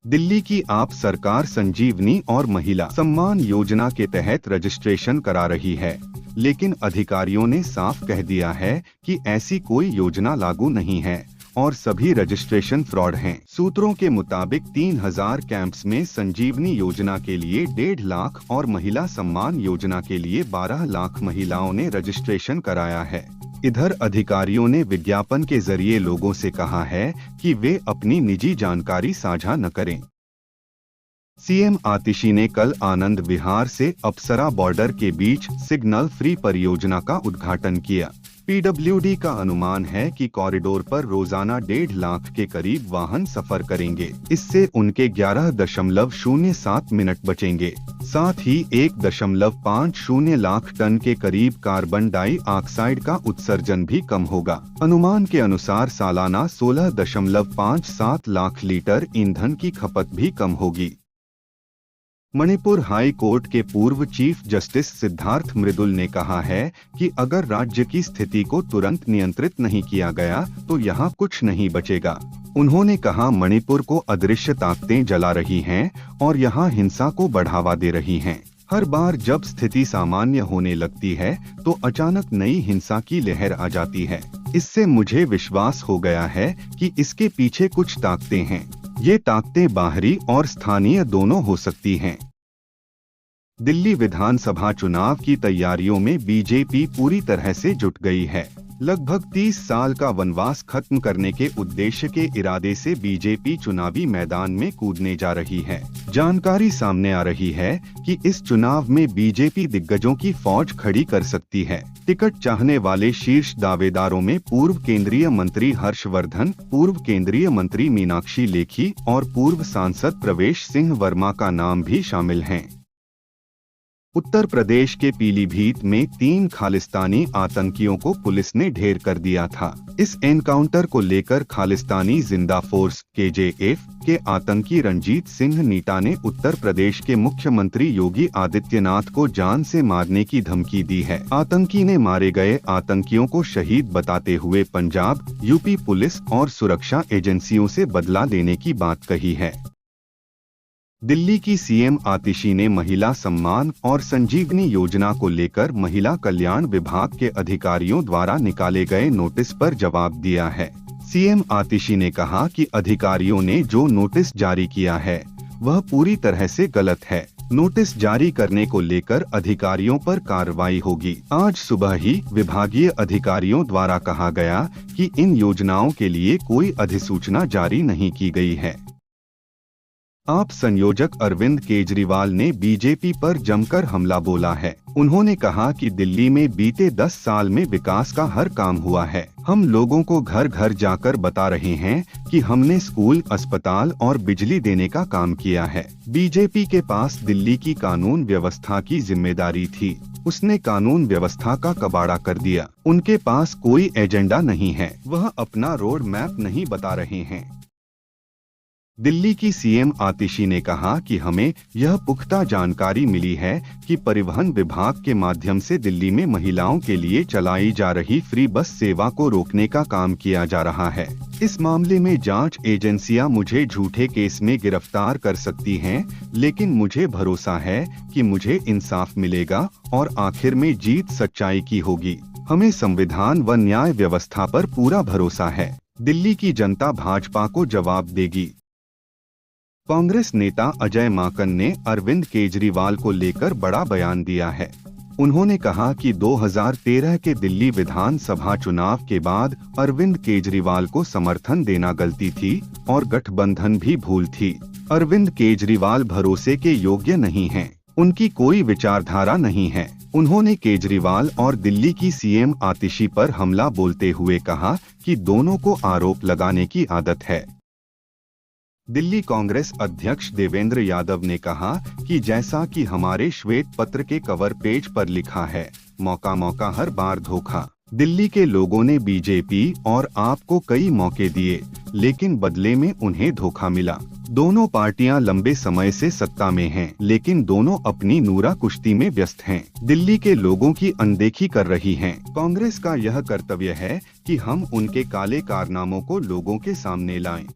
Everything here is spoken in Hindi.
दिल्ली की आप सरकार संजीवनी और महिला सम्मान योजना के तहत रजिस्ट्रेशन करा रही है, लेकिन अधिकारियों ने साफ कह दिया है कि ऐसी कोई योजना लागू नहीं है और सभी रजिस्ट्रेशन फ्रॉड हैं। सूत्रों के मुताबिक 3000 कैंप्स में संजीवनी योजना के लिए 1.5 लाख और महिला सम्मान योजना के लिए 12 लाख महिलाओं ने रजिस्ट्रेशन कराया है। इधर अधिकारियों ने विज्ञापन के जरिए लोगों से कहा है कि वे अपनी निजी जानकारी साझा न करें। सीएम आतिशी ने कल आनंद विहार से अप्सरा बॉर्डर के बीच सिग्नल फ्री परियोजना का उद्घाटन किया। पीडब्ल्यूडी का अनुमान है कि कॉरिडोर पर रोजाना 1.5 लाख के करीब वाहन सफर करेंगे। इससे उनके 11.07 मिनट बचेंगे। साथ ही 1.50 लाख टन के करीब कार्बन डाइऑक्साइड का उत्सर्जन भी कम होगा। अनुमान के अनुसार सालाना 16.57 लाख लीटर ईंधन की खपत भी कम होगी। मणिपुर हाई कोर्ट के पूर्व चीफ जस्टिस सिद्धार्थ मृदुल ने कहा है कि अगर राज्य की स्थिति को तुरंत नियंत्रित नहीं किया गया तो यहाँ कुछ नहीं बचेगा। उन्होंने कहा, मणिपुर को अदृश्य ताकतें जला रही हैं और यहाँ हिंसा को बढ़ावा दे रही हैं। हर बार जब स्थिति सामान्य होने लगती है तो अचानक नई हिंसा की लहर आ जाती है। इससे मुझे विश्वास हो गया है कि इसके पीछे कुछ ताकतें हैं। ये ताकतें बाहरी और स्थानीय दोनों हो सकती हैं। दिल्ली विधानसभा चुनाव की तैयारियों में बीजेपी पूरी तरह से जुट गई है। लगभग 30 साल का वनवास खत्म करने के उद्देश्य के इरादे से बीजेपी चुनावी मैदान में कूदने जा रही है। जानकारी सामने आ रही है कि इस चुनाव में बीजेपी दिग्गजों की फौज खड़ी कर सकती है। टिकट चाहने वाले शीर्ष दावेदारों में पूर्व केंद्रीय मंत्री हर्षवर्धन, पूर्व केंद्रीय मंत्री मीनाक्षी लेखी और पूर्व सांसद प्रवेश सिंह वर्मा का नाम भी शामिल हैं। उत्तर प्रदेश के पीलीभीत में 3 खालिस्तानी आतंकियों को पुलिस ने ढेर कर दिया था। इस एनकाउंटर को लेकर खालिस्तानी जिंदा फोर्स (KJF) के आतंकी रणजीत सिंह नीटा ने उत्तर प्रदेश के मुख्यमंत्री योगी आदित्यनाथ को जान से मारने की धमकी दी है। आतंकी ने मारे गए आतंकियों को शहीद बताते हुए पंजाब, यूपी पुलिस और सुरक्षा एजेंसियों से बदला लेने की बात कही है। दिल्ली की सीएम आतिशी ने महिला सम्मान और संजीवनी योजना को लेकर महिला कल्याण विभाग के अधिकारियों द्वारा निकाले गए नोटिस पर जवाब दिया है। सीएम आतिशी ने कहा कि अधिकारियों ने जो नोटिस जारी किया है वह पूरी तरह से गलत है। नोटिस जारी करने को लेकर अधिकारियों पर कार्रवाई होगी। आज सुबह ही विभागीय अधिकारियों द्वारा कहा गया कि इन योजनाओं के लिए कोई अधिसूचना जारी नहीं की गई है। आप संयोजक अरविंद केजरीवाल ने बीजेपी पर जमकर हमला बोला है। उन्होंने कहा कि दिल्ली में बीते 10 साल में विकास का हर काम हुआ है। हम लोगों को घर घर जाकर बता रहे हैं कि हमने स्कूल, अस्पताल और बिजली देने का काम किया है। बीजेपी के पास दिल्ली की कानून व्यवस्था की जिम्मेदारी थी। उसने कानून व्यवस्था का कबाड़ा कर दिया। उनके पास कोई एजेंडा नहीं है। वह अपना रोड मैप नहीं बता रहे हैं। दिल्ली की सीएम आतिशी ने कहा कि हमें यह पुख्ता जानकारी मिली है कि परिवहन विभाग के माध्यम से दिल्ली में महिलाओं के लिए चलाई जा रही फ्री बस सेवा को रोकने का काम किया जा रहा है। इस मामले में जांच एजेंसियां मुझे झूठे केस में गिरफ्तार कर सकती हैं, लेकिन मुझे भरोसा है कि मुझे इंसाफ मिलेगा और आखिर में जीत सच्चाई की होगी। हमें संविधान व न्याय व्यवस्था पर पूरा भरोसा है। दिल्ली की जनता भाजपा को जवाब देगी। कांग्रेस नेता अजय माकन ने अरविंद केजरीवाल को लेकर बड़ा बयान दिया है। उन्होंने कहा कि 2013 के दिल्ली विधानसभा चुनाव के बाद अरविंद केजरीवाल को समर्थन देना गलती थी और गठबंधन भी भूल थी। अरविंद केजरीवाल भरोसे के योग्य नहीं हैं। उनकी कोई विचारधारा नहीं है। उन्होंने केजरीवाल और दिल्ली की सीएम आतिशी पर हमला बोलते हुए कहा कि दोनों को आरोप लगाने की आदत है। दिल्ली कांग्रेस अध्यक्ष देवेंद्र यादव ने कहा कि जैसा कि हमारे श्वेत पत्र के कवर पेज पर लिखा है, मौका मौका हर बार धोखा। दिल्ली के लोगों ने बीजेपी और आप को कई मौके दिए, लेकिन बदले में उन्हें धोखा मिला। दोनों पार्टियां लंबे समय से सत्ता में हैं, लेकिन दोनों अपनी नूरा कुश्ती में व्यस्त हैं। दिल्ली के लोगों की अनदेखी कर रही हैं। कांग्रेस का यह कर्तव्य है कि हम उनके काले कारनामों को लोगों के सामने लाएं।